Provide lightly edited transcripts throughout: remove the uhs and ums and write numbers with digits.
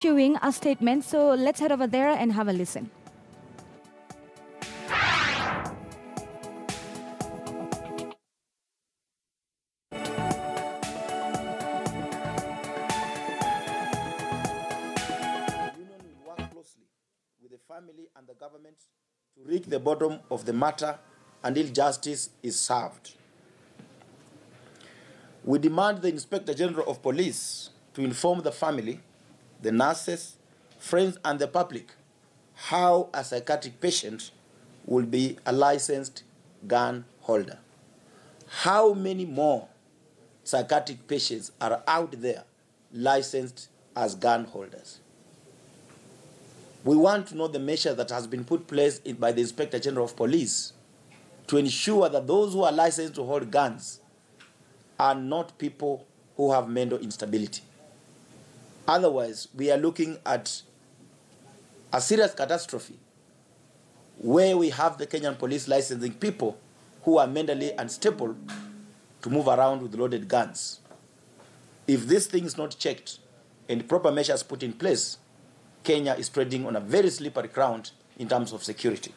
issuing a statement. So let's head over there and have a listen. Family and the government to reach the bottom of the matter until justice is served. We demand the Inspector General of Police to inform the family, the nurses, friends, and the public how a psychiatric patient will be a licensed gun holder. How many more psychiatric patients are out there licensed as gun holders? We want to know the measure that has been put in place by the Inspector General of Police to ensure that those who are licensed to hold guns are not people who have mental instability. Otherwise, we are looking at a serious catastrophe where we have the Kenyan police licensing people who are mentally unstable to move around with loaded guns. If this thing is not checked and proper measures put in place, Kenya is treading on a very slippery ground in terms of security.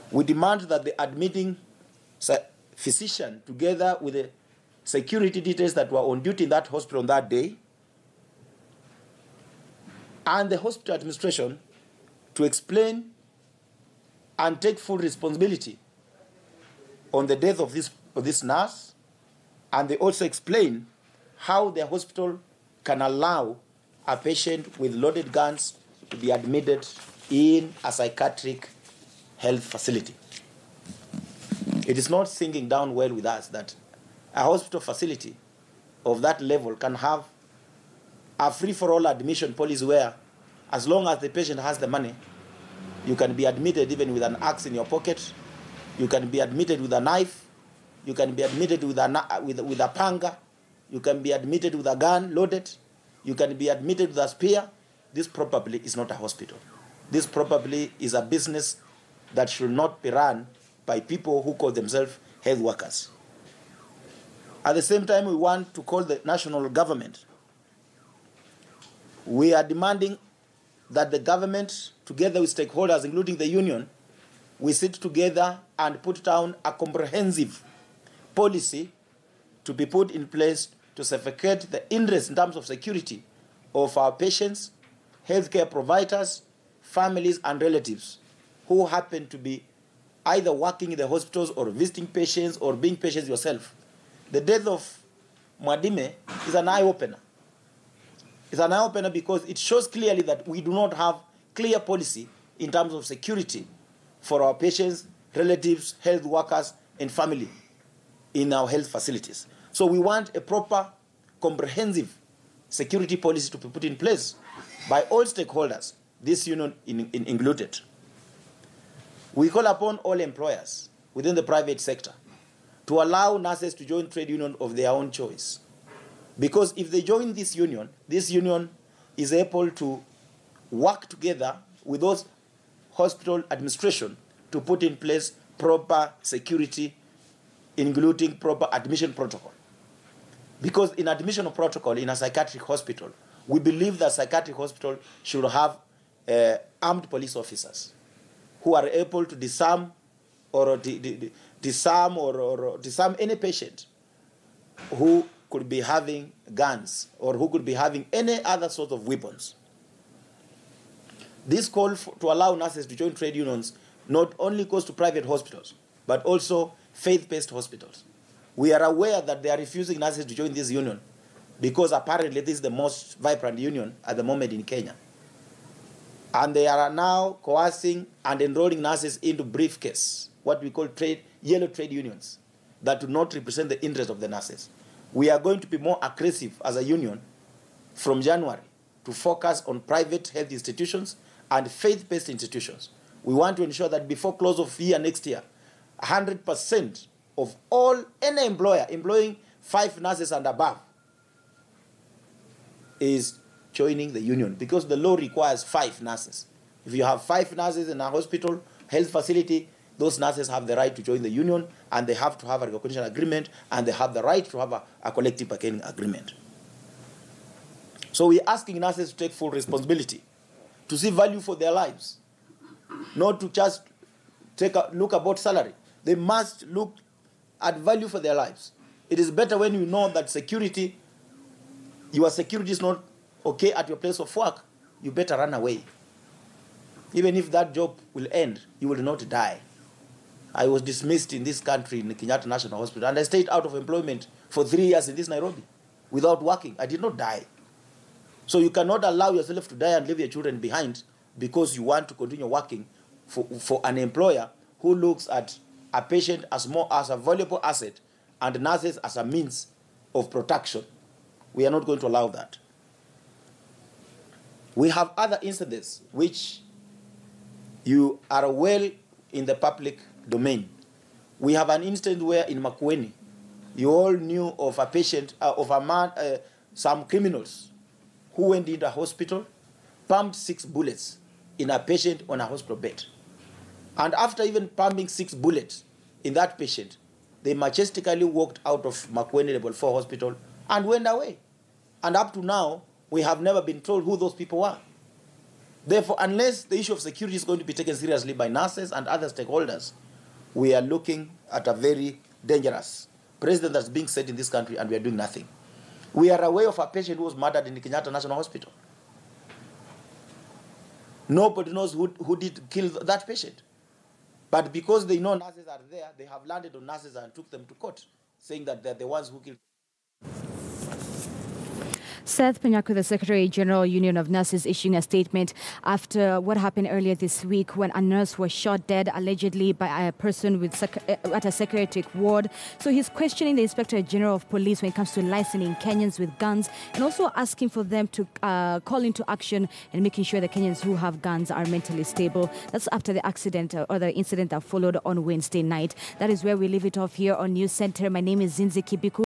We demand that the admitting physician, together with the security details that were on duty in that hospital on that day, and the hospital administration, to explain and take full responsibility on the death of this nurse, and they also explain how the hospital can allow a patient with loaded guns to be admitted in a psychiatric health facility. It is not singing down well with us that a hospital facility of that level can have a free-for-all admission policy where, as long as the patient has the money, you can be admitted even with an axe in your pocket, you can be admitted with a knife, you can be admitted with a panga, you can be admitted with a gun loaded, you can be admitted with a spear. This probably is not a hospital. This probably is a business that should not be run by people who call themselves health workers. At the same time, we want to call the national government. We are demanding that the government, together with stakeholders, including the union, we sit together and put down a comprehensive policy to be put in place to safeguard the interest in terms of security of our patients, healthcare providers, families, and relatives who happen to be either working in the hospitals or visiting patients or being patients yourself. The death of Mwadime is an eye-opener. It's an eye-opener because it shows clearly that we do not have clear policy in terms of security for our patients, relatives, health workers, and family in our health facilities. So we want a proper, comprehensive security policy to be put in place by all stakeholders, this union included. We call upon all employers within the private sector to allow nurses to join trade union of their own choice. Because if they join this union is able to work together with those hospital administration to put in place proper security, including proper admission protocol. Because in admission protocol in a psychiatric hospital, we believe that psychiatric hospital should have armed police officers who are able to disarm any patient who could be having guns or who could be having any other sort of weapons. This call to allow nurses to join trade unions not only goes to private hospitals, but also faith-based hospitals. We are aware that they are refusing nurses to join this union because apparently this is the most vibrant union at the moment in Kenya. And they are now coercing and enrolling nurses into briefcase, what we call yellow trade unions, that do not represent the interest of the nurses. We are going to be more aggressive as a union from January to focus on private health institutions and faith-based institutions. We want to ensure that before close of year next year, 100% of any employer employing 5 nurses and above is joining the union, because the law requires 5 nurses. If you have 5 nurses in a hospital, health facility, those nurses have the right to join the union, and they have to have a recognition agreement, and they have the right to have a collective bargaining agreement. So So we're asking nurses to take full responsibility, to see value for their lives, not to just look about salary. They must look at value for their lives. It is better when you know that your security is not okay at your place of work, you better run away. Even if that job will end, you will not die. I was dismissed in this country in the Kenyatta National Hospital, and I stayed out of employment for 3 years in this Nairobi without working. I did not die. So you cannot allow yourself to die and leave your children behind because you want to continue working for an employer who looks at a patient as a valuable asset and nurses as a means of protection. We are not going to allow that. We have other incidents which you are well in the public domain. We have an incident where in Makueni, you all knew of a patient, some criminals who went into a hospital, pumped 6 bullets in a patient on a hospital bed. And after even pumping 6 bullets in that patient, they majestically walked out of Makueni Level 4 Hospital and went away. And up to now, we have never been told who those people were. Therefore, unless the issue of security is going to be taken seriously by nurses and other stakeholders, we are looking at a very dangerous precedent that's being set in this country, and we are doing nothing. We are aware of a patient who was murdered in the Kenyatta National Hospital. Nobody knows who did kill that patient. But because they know nurses are there, they have landed on nurses and took them to court, saying that they're the ones who killed. Seth Penyaku, the Secretary General Union of Nurses, issuing a statement after what happened earlier this week when a nurse was shot dead, allegedly by a person at a psychiatric ward. So he's questioning the Inspector General of Police when it comes to licensing Kenyans with guns, and also asking for them to call into action and making sure the Kenyans who have guns are mentally stable. That's after the accident or the incident that followed on Wednesday night. That is where we leave it off here on News Center. My name is Zinzi Kibiku.